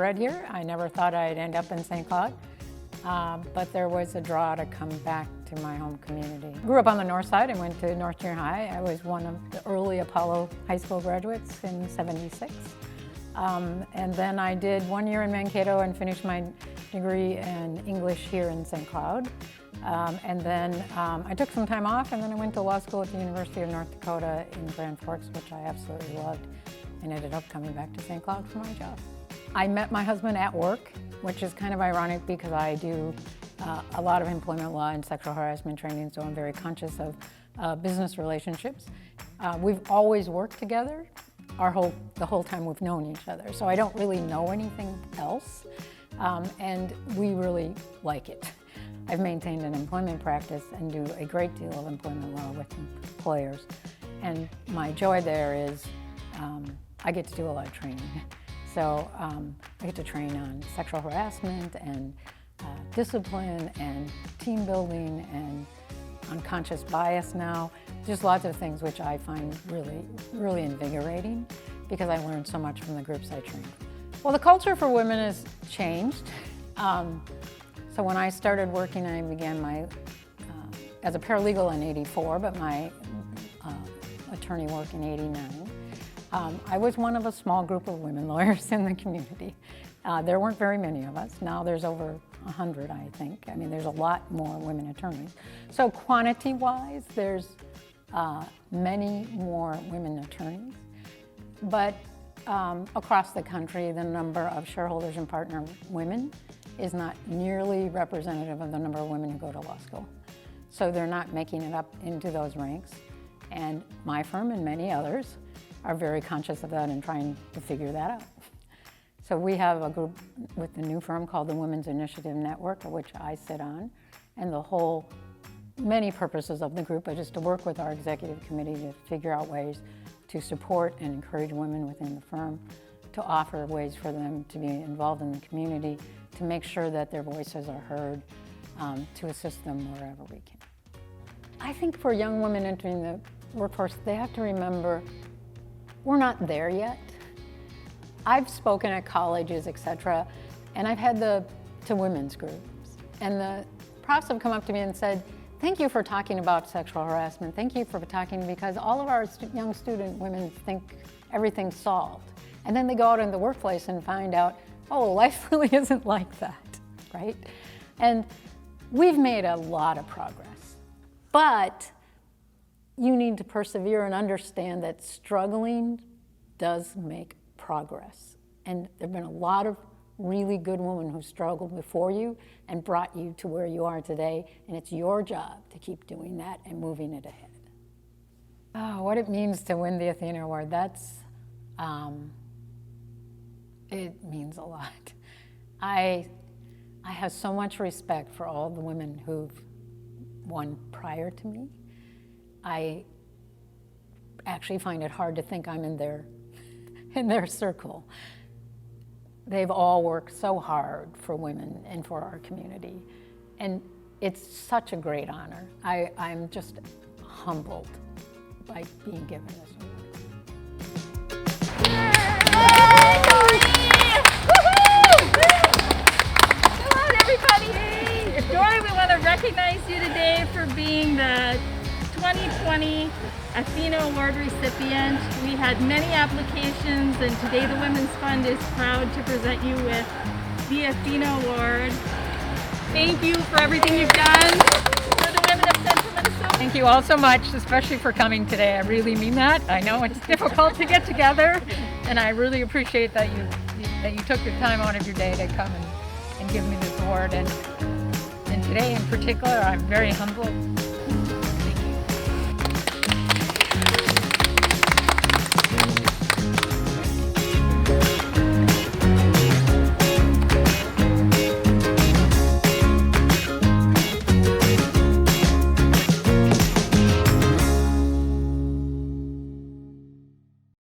bred here. I never thought I'd end up in St. Cloud, but there was a draw to come back to my home community. Grew up on the north side and went to North Junior High. I was one of the early Apollo High School graduates in '76. And then I did 1 year in Mankato and finished my degree in English here in St. Cloud. And then I took some time off, and then I went to law school at the University of North Dakota in Grand Forks, which I absolutely loved, and ended up coming back to St. Cloud for my job. I met my husband at work, which is kind of ironic because I do a lot of employment law and sexual harassment training, so I'm very conscious of business relationships. We've always worked together the whole time we've known each other, so I don't really know anything else, and we really like it. I've maintained an employment practice and do a great deal of employment law with employers, and my joy there is I get to do a lot of training. So I get to train on sexual harassment and discipline and team building and unconscious bias now. Just lots of things which I find really, really invigorating because I learned so much from the groups I trained. Well, the culture for women has changed. So when I started working, I began as a paralegal in '84, but my attorney work in '89. I was one of a small group of women lawyers in the community. There weren't very many of us. Now there's over 100, I think. I mean, there's a lot more women attorneys. So quantity-wise, there's many more women attorneys. But across the country, the number of shareholders and partner women is not nearly representative of the number of women who go to law school. So they're not making it up into those ranks. And my firm and many others are very conscious of that and trying to figure that out. So we have a group with the new firm called the Women's Initiative Network, of which I sit on, and many purposes of the group are just to work with our executive committee to figure out ways to support and encourage women within the firm, to offer ways for them to be involved in the community, to make sure that their voices are heard, to assist them wherever we can. I think for young women entering the workforce, they have to remember we're not there yet. I've spoken at colleges, etc., and I've had to women's groups. And the profs have come up to me and said, thank you for talking about sexual harassment. Thank you for talking, because all of our young student women think everything's solved. And then they go out in the workplace and find out, oh, life really isn't like that, right? And we've made a lot of progress, but you need to persevere and understand that struggling does make progress. And there have been a lot of really good women who struggled before you and brought you to where you are today, and it's your job to keep doing that and moving it ahead. Oh, what it means to win the ATHENA Award, it means a lot. I have so much respect for all the women who've won prior to me. I actually find it hard to think I'm in their circle. They've all worked so hard for women and for our community, and it's such a great honor. I'm just humbled by being given this award. Yay, Dorrie! Come on, everybody! Dorrie, we want to recognize you today for being the 2020 ATHENA Award recipient. We had many applications, and today the Women's Fund is proud to present you with the ATHENA Award. Thank you for everything you've done for the women of Central Minnesota. Thank you all so much, especially for coming today. I really mean that. I know it's difficult to get together, and I really appreciate that you took the time out of your day to come and give me this award. And today in particular, I'm very humbled.